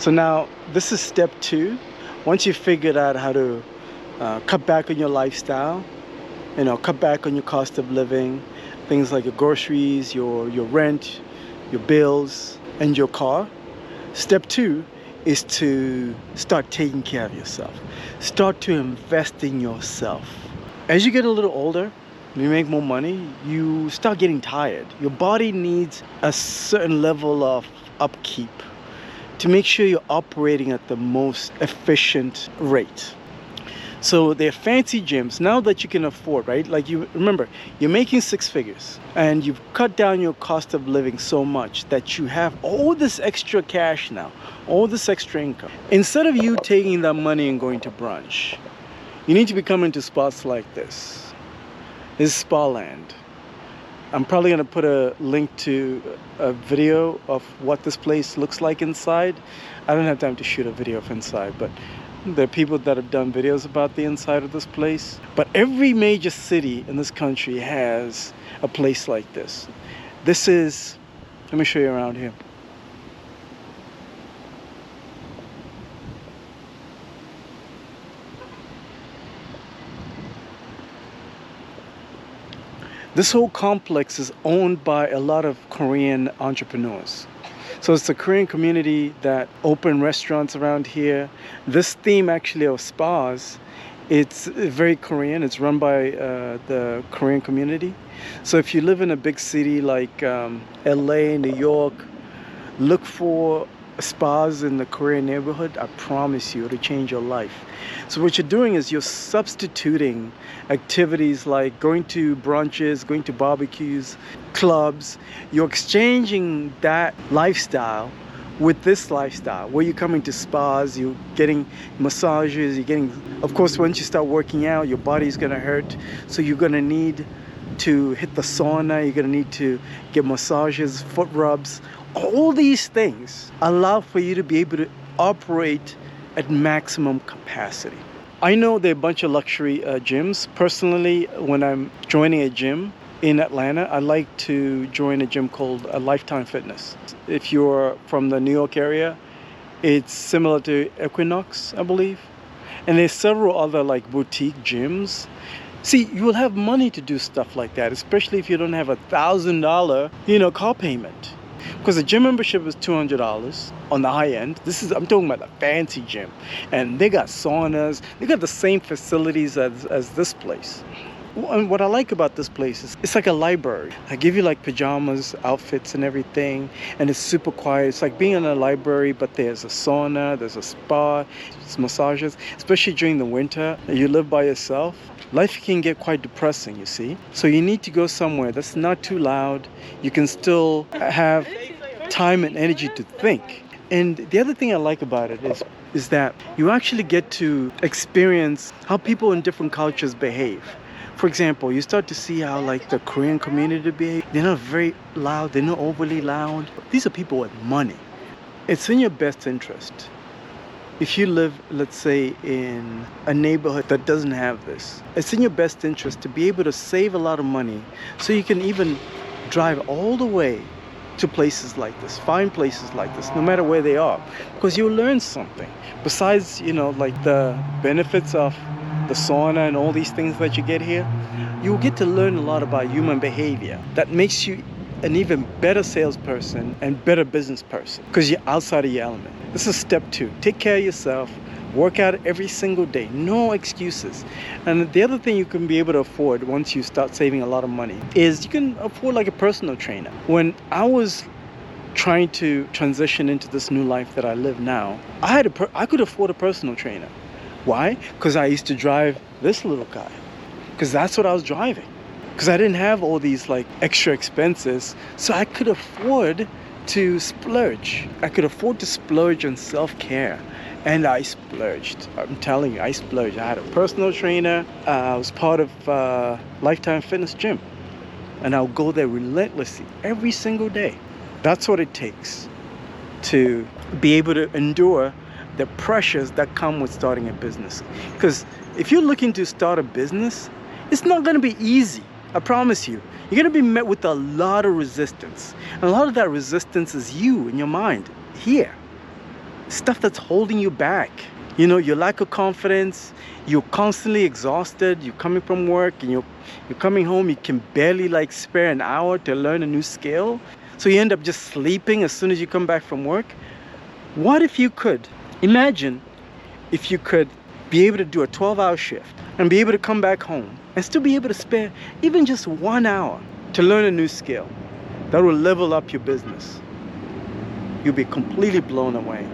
So now this is step 2. Once you figured out how to cut back on your lifestyle, cut back on your cost of living, things like your groceries, your rent, your bills, and your car. Step 2 is to start taking care of yourself. Start to invest in yourself. As you get a little older, you make more money, you start getting tired. Your body needs a certain level of upkeep to make sure you're operating at the most efficient rate. So they're fancy gyms now that you can afford, right? Like, you remember, you're making 6 figures and you've cut down your cost of living so much that you have all this extra cash now, all this extra income. Instead of you taking that money and going to brunch, you need to be coming to spots like this. This is Spa Land. I'm probably going to put a link to a video of what this place looks like inside. I don't have time to shoot a video of inside, but there are people that have done videos about the inside of this place. But every major city in this country has a place like this. This is, let me show you around here. This whole complex is owned by a lot of Korean entrepreneurs. So it's the Korean community that open restaurants around here. This theme actually of spas, it's very Korean. It's run by the Korean community. So if you live in a big city like LA, New York, look for spas in the Korean neighborhood. I promise you it'll change your life. So what you're doing is you're substituting activities like going to brunches, going to barbecues, clubs. You're exchanging that lifestyle with this lifestyle where you're coming to spas, you're getting massages, you're getting, of course, once you start working out, your body's gonna hurt. So you're gonna need to hit the sauna, you're gonna need to get massages, foot rubs. All these things allow for you to be able to operate at maximum capacity. I know there are a bunch of luxury gyms. Personally, when I'm joining a gym in Atlanta, I like to join a gym called Lifetime Fitness. If you're from the New York area, it's similar to Equinox, I believe. And there's several other like boutique gyms. See, you will have money to do stuff like that, especially if you don't have $1,000, car payment. Because the gym membership is $200 on the high end. I'm talking about the fancy gym. And they got saunas. They got the same facilities as this place. And what I like about this place is it's like a library. I give you like pajamas, outfits and everything. And it's super quiet. It's like being in a library, but there's a sauna, there's a spa, there's massages. Especially during the winter, you live by yourself. Life can get quite depressing, you see. So you need to go somewhere that's not too loud. You can still have time and energy to think. And the other thing I like about it is that you actually get to experience how people in different cultures behave. For example, you start to see how like the Korean community behave. They're not very loud, they're not overly loud. These are people with money. It's in your best interest. If you live, let's say, in a neighborhood that doesn't have this, it's in your best interest to be able to save a lot of money so you can even drive all the way to places like this, find places like this, no matter where they are, because you'll learn something. Besides, like the benefits of the sauna and all these things that you get here, you'll get to learn a lot about human behavior that makes you an even better salesperson and better business person because you're outside of your element. This is step 2. Take care of yourself. Work out every single day. No excuses. And the other thing you can be able to afford once you start saving a lot of money is you can afford like a personal trainer. When I was trying to transition into this new life that I live now, I could afford a personal trainer. Why? Because I used to drive this little guy. Because that's what I was driving. Because I didn't have all these like extra expenses, so I could afford to splurge. I could afford to splurge on self-care. And I splurged. I'm telling you, I splurged. I had a personal trainer. I was part of Lifetime Fitness Gym. And I'll go there relentlessly every single day. That's what it takes to be able to endure the pressures that come with starting a business. Because if you're looking to start a business, it's not going to be easy. I promise you. You're going to be met with a lot of resistance. And a lot of that resistance is you in your mind here. stuff that's holding you back. You know, your lack of confidence, you're constantly exhausted, you're coming from work and you're coming home, you can barely like spare an hour to learn a new skill. So you end up just sleeping as soon as you come back from work. What if you could, imagine if you could be able to do a 12-hour shift and be able to come back home and still be able to spare even just 1 hour to learn a new skill that will level up your business. You'll be completely blown away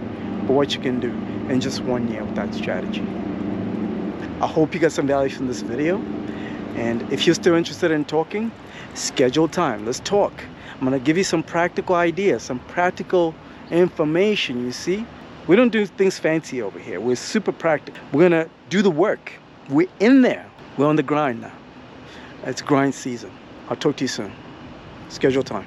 by what you can do in just 1 year with that strategy. I hope you got some value from this video. And if you're still interested in talking, schedule time. Let's talk. I'm gonna give you some practical ideas, some practical information, you see? We don't do things fancy over here. We're super practical. We're gonna do the work. We're in there. We're on the grind now. It's grind season. I'll talk to you soon. Schedule time.